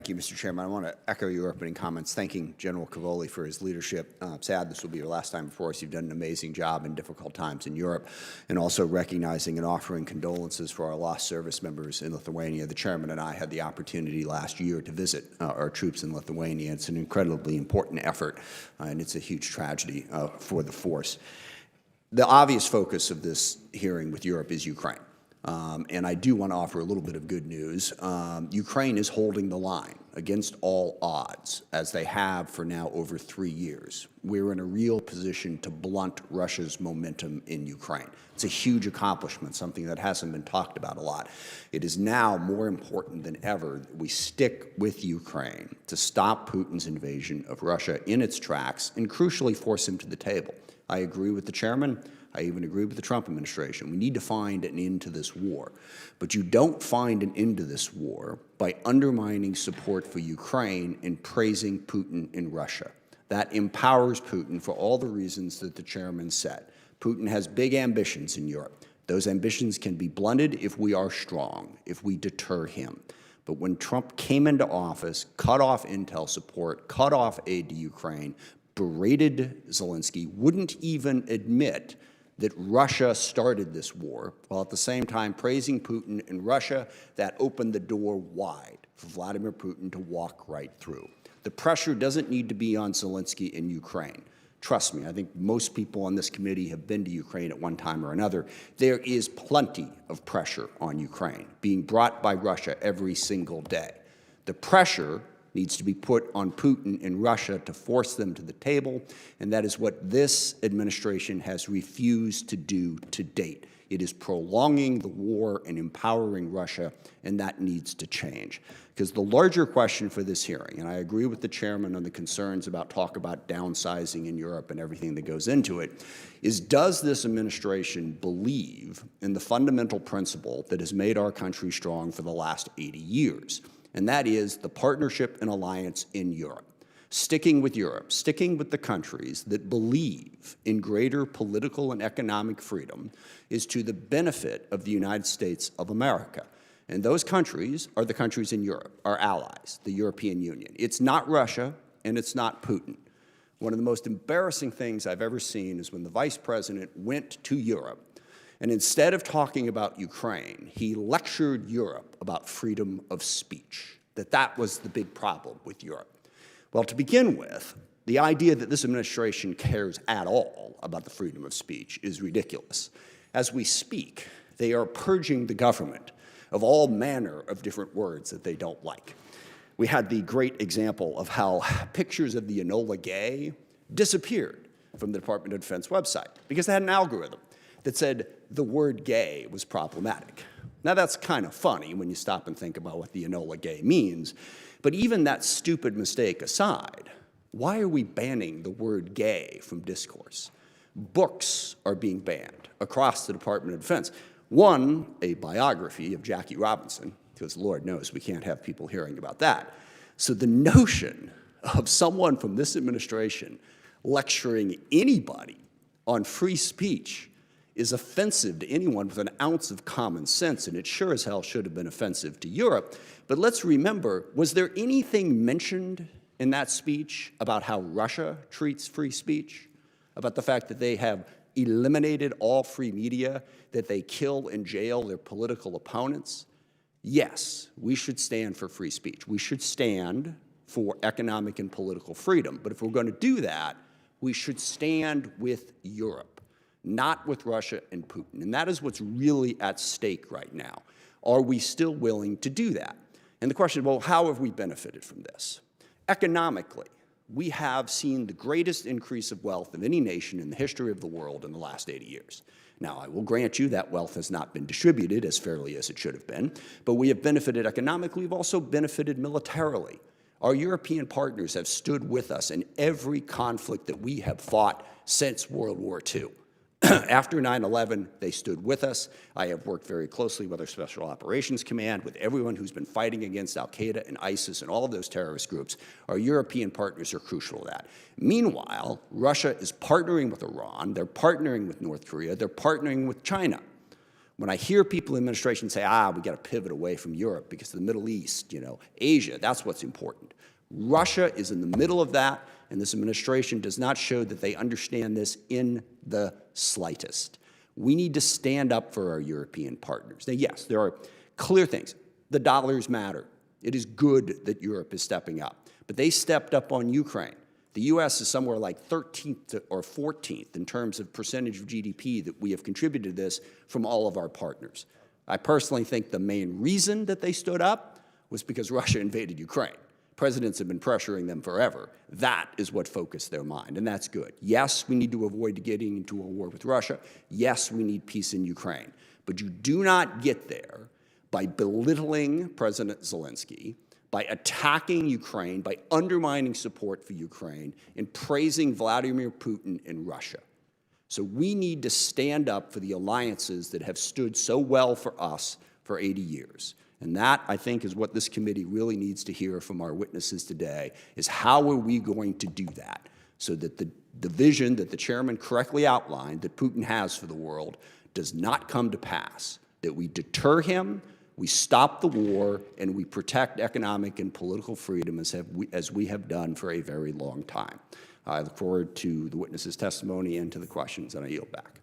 Thank you, Mr. Chairman. I want to echo your opening comments, thanking General Cavoli for his leadership. I'm sad this will be your last time before us. You've done an amazing job in difficult times in Europe, and also recognizing and offering condolences for our lost service members in Lithuania. The Chairman and I had the opportunity last year to visit our troops in Lithuania. It's an incredibly important effort, and it's a huge tragedy for the force. The obvious focus of this hearing with Europe is Ukraine. And I do want to offer a little bit of good news. Ukraine is holding the line against all odds, as they have for now over 3 years. We're in a real position to blunt Russia's momentum in Ukraine. It's a huge accomplishment, something that hasn't been talked about a lot. It is now more important than ever that we stick with Ukraine to stop Putin's invasion of Russia in its tracks and crucially force him to the table. I agree with the Chairman. I even agree with the Trump administration. We need to find an end to this war. But you don't find an end to this war by undermining support for Ukraine and praising Putin in Russia. That empowers Putin for all the reasons that the Chairman said. Putin has big ambitions in Europe. Those ambitions can be blunted if we are strong, if we deter him. But when Trump came into office, cut off intel support, cut off aid to Ukraine, berated Zelensky, wouldn't even admit that Russia started this war, while at the same time praising Putin in Russia, that opened the door wide for Vladimir Putin to walk right through. The pressure doesn't need to be on Zelensky in Ukraine. Trust me, I think most people on this committee have been to Ukraine at one time or another. There is plenty of pressure on Ukraine being brought by Russia every single day. The pressure needs to be put on Putin in Russia to force them to the table, and that is what this administration has refused to do to date. It is prolonging the war and empowering Russia, and that needs to change. Because the larger question for this hearing, and I agree with the Chairman on the concerns about talk about downsizing in Europe and everything that goes into it, is does this administration believe in the fundamental principle that has made our country strong for the last 80 years? And that is the partnership and alliance in Europe. Sticking with Europe, sticking with the countries that believe in greater political and economic freedom is to the benefit of the United States of America. And those countries are the countries in Europe, our allies, the European Union. It's not Russia, and it's not Putin. One of the most embarrassing things I've ever seen is when the Vice President went to Europe, and instead of talking about Ukraine, he lectured Europe about freedom of speech, that was the big problem with Europe. Well, to begin with, the idea that this administration cares at all about the freedom of speech is ridiculous. As we speak, they are purging the government of all manner of different words that they don't like. We had the great example of how pictures of the Enola Gay disappeared from the Department of Defense website because they had an algorithm that said the word gay was problematic. Now, that's kind of funny when you stop and think about what the Enola Gay means, but even that stupid mistake aside, why are we banning the word gay from discourse? Books are being banned across the Department of Defense. One, a biography of Jackie Robinson, because Lord knows we can't have people hearing about that. So the notion of someone from this administration lecturing anybody on free speech is offensive to anyone with an ounce of common sense, and it sure as hell should have been offensive to Europe. But let's remember, was there anything mentioned in that speech about how Russia treats free speech? About the fact that they have eliminated all free media, that they kill and jail their political opponents? Yes, we should stand for free speech. We should stand for economic and political freedom. But if we're going to do that, we should stand with Europe, not with Russia and Putin. And that is what's really at stake right now. Are we still willing to do that? And the question, well, how have we benefited from this? Economically, we have seen the greatest increase of wealth of any nation in the history of the world in the last 80 years. Now, I will grant you that wealth has not been distributed as fairly as it should have been, but we have benefited economically. We've also benefited militarily. Our European partners have stood with us in every conflict that we have fought since World War II. After 9/11, they stood with us. I have worked very closely with our Special Operations Command, with everyone who's been fighting against al-Qaeda and ISIS and all of those terrorist groups. Our European partners are crucial to that. Meanwhile, Russia is partnering with Iran. They're partnering with North Korea. They're partnering with China. When I hear people in the administration say, we got to pivot away from Europe because of the Middle East, Asia, that's what's important. Russia is in the middle of that, and this administration does not show that they understand this in the slightest. We need to stand up for our European partners. Now, yes, there are clear things. The dollars matter. It is good that Europe is stepping up. But they stepped up on Ukraine. The U.S. is somewhere like 13th or 14th in terms of percentage of GDP that we have contributed to this from all of our partners. I personally think the main reason that they stood up was because Russia invaded Ukraine. Presidents have been pressuring them forever. That is what focused their mind, and that's good. Yes, we need to avoid getting into a war with Russia. Yes, we need peace in Ukraine. But you do not get there by belittling President Zelensky, by attacking Ukraine, by undermining support for Ukraine, and praising Vladimir Putin in Russia. So we need to stand up for the alliances that have stood so well for us for 80 years. And that, I think, is what this committee really needs to hear from our witnesses today, is how are we going to do that so that the vision that the chairman correctly outlined that Putin has for the world does not come to pass, that we deter him, we stop the war, and we protect economic and political freedom as we have done for a very long time. I look forward to the witnesses' testimony and to the questions, and I yield back.